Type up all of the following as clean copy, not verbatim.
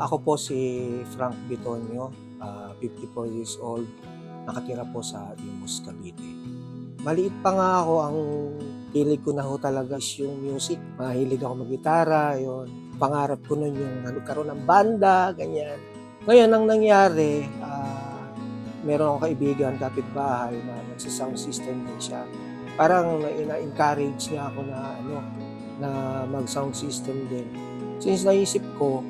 Ako po si Frank Bitonio, 54 years old, nakatira po sa Imus, Cavite. Maliit pa nga ako, ang hilig ko na ho talaga is yung music. Mahilig ako mag-gitara, yun. Pangarap ko nun yung nagkaroon ng banda, ganyan. Ngayon, ang nangyari, meron akong kaibigan, kapitbahay, na nagsa-sound system din siya. Parang na-encourage niya ako na mag-sound system din. Since naisip ko,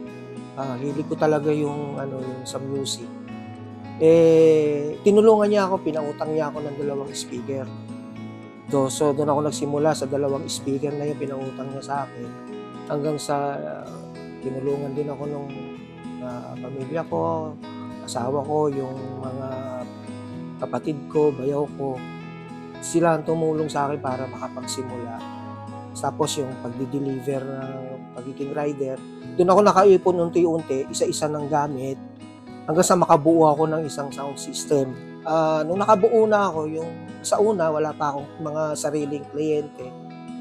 hilig ko talaga yung sa music. Tinulungan niya ako, pinautang niya ako ng 2 speaker. So doon ako nagsimula sa 2 speaker na yung pinautang niya sa akin. Hanggang sa tinulungan din ako ng pamilya ko, asawa ko, yung mga kapatid ko, bayaw ko. Sila ang tumulong sa akin para makapagsimula. Tapos yung pagdi-deliver ng pagiging rider, doon ako nakaipon unti-unti, isa-isa ng gamit, hanggang sa makabuo ako ng isang sound system. Nung nakabuo na ako, yung sa una, wala pa akong mga sariling kliyente.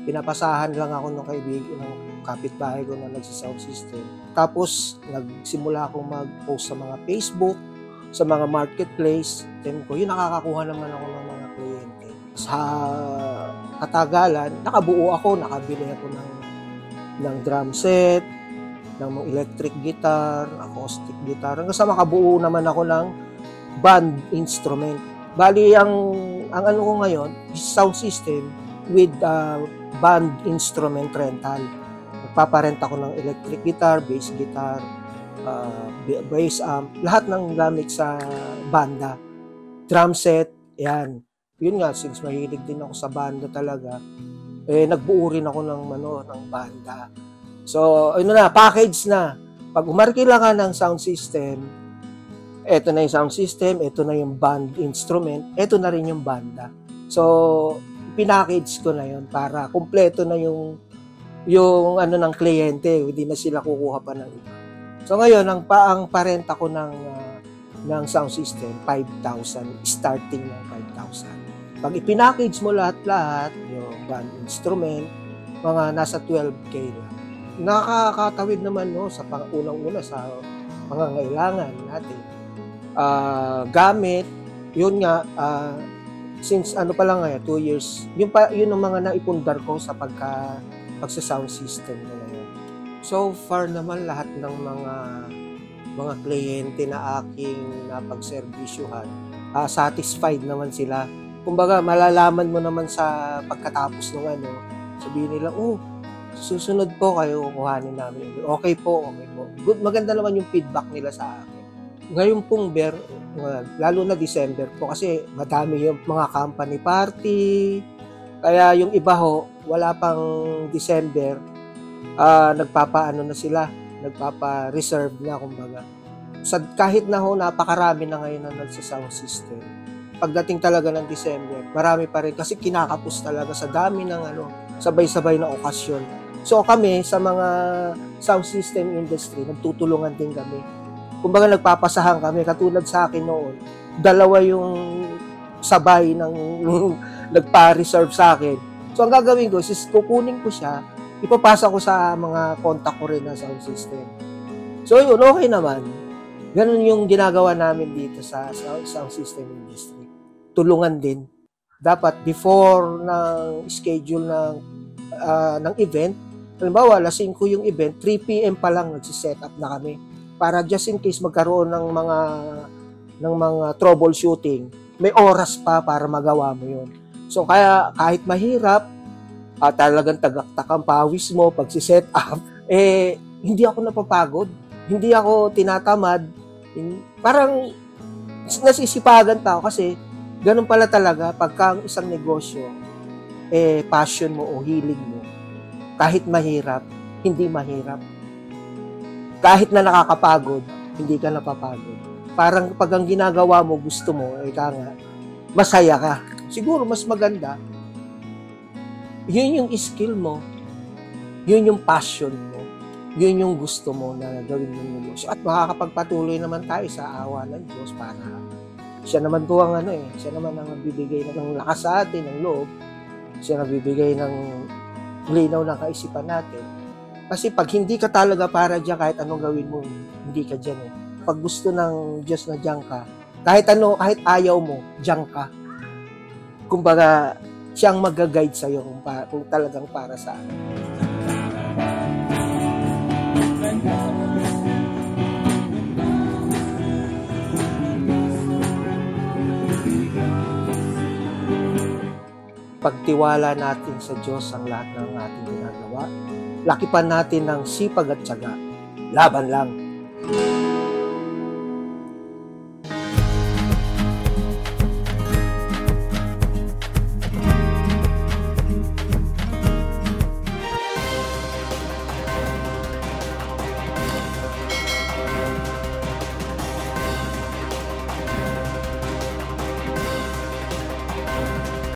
Pinapasahan lang ako ng kaibigan, ng kapitbahay ko na nagsa-sound system. Tapos, nagsimula akong mag-post sa mga Facebook, sa mga marketplace. Then ko, yun nakakakuha naman ako ng mga kliyente. Sa katagalan, nakabuo ako, nakabili ako ng drum set, ng electric guitar, acoustic guitar, hanggang sa makabuo naman ako ng band instrument. Bali, ang ano ko ngayon is sound system with band instrument rental. Nagpaparent ako ng electric guitar, bass guitar, bass amp, lahat ng gamit sa banda. Drum set, yan. Yun nga, since mahilig din ako sa banda talaga, nagbuo rin ako ng banda. So, package na. Pag umarkila ka ng sound system, eto na yung sound system, eto na yung band instrument, eto na rin yung banda. So, pinackage ko na yun para kumpleto na yung ng kliyente, hindi na sila kukuha pa ng iba. So, ngayon, ang parenta ko ng sound system, 5,000, starting ng 5,000. Pag ipinackage mo lahat-lahat, yung band instrument, mga nasa 12K lang. Nakakatawid naman sa unang-una sa pangangailangan natin. Gamit, yun nga, since pa lang 2 years, yun ang mga naipundar ko sa pagsa-sound system ko ngayon. So far naman, lahat ng mga kliyente na aking napagserbisyuhan, satisfied naman sila. Kumbaga, malalaman mo naman sa pagkatapos ng sabihin nila, susunod po kayo, kuhanin namin. Okay po. Good, maganda naman yung feedback nila sa akin. Ngayon pong lalo na December po, kasi madami yung mga company party, kaya yung iba wala pang December, nagpapaano na sila, nagpapa-reserve na, kumbaga. Kahit na napakarami na ngayon na nagsa-sound system. Pagdating talaga ng December, marami pa rin kasi kinakapos talaga sa dami ng sabay-sabay na okasyon. So kami sa mga sound system industry, nagtutulungan din kami. Kumbaga nagpapasahan kami, katulad sa akin noon, 2 yung sabay ng nagpa-reserve sa akin. So ang gagawin ko is kukunin ko siya, ipapasa ko sa mga contact ko rin na sound system. So yun, okay naman. Ganun yung ginagawa namin dito sa sound system industry. Tulungan din. Dapat before ng schedule ng event, halimbawa, 5 yung event, 3 PM pa lang nagsiset up na kami para just in case magkaroon ng mga troubleshooting, may oras pa para magawa mo yun. So kaya kahit mahirap, talagang tagaktak ang pawis mo pag si-set up, hindi ako napapagod, hindi ako tinatamad, parang nasisipagan pa ako kasi ganun pala talaga pagka ang isang negosyo, passion mo o hilig mo, kahit mahirap, hindi mahirap. Kahit na nakakapagod, hindi ka napapagod. Parang pag ang ginagawa mo, gusto mo, masaya ka. Siguro mas maganda, yun yung skill mo, yun yung passion mo, yun yung gusto mo na gawin mong negosyo. At makakapagpatuloy naman tayo sa awa ng Diyos para siya naman po ang siya naman ang bibigay ng lakas sa atin, ng loob. Siya nagbibigay ng linaw ng kaisipan natin Kasi pag hindi ka talaga para diyan, kahit anong gawin mo, hindi ka diyan eh. Pag gusto ng Diyos na diyan ka, kahit ano, kahit ayaw mo, diyan ka. Kumbaga, siyang mag-guide sa'yo kung talagang para saan. Pagtiwala natin sa Diyos ang lahat ng ating ginagawa, lakipan natin ng sipag at tiyaga. Laban lang.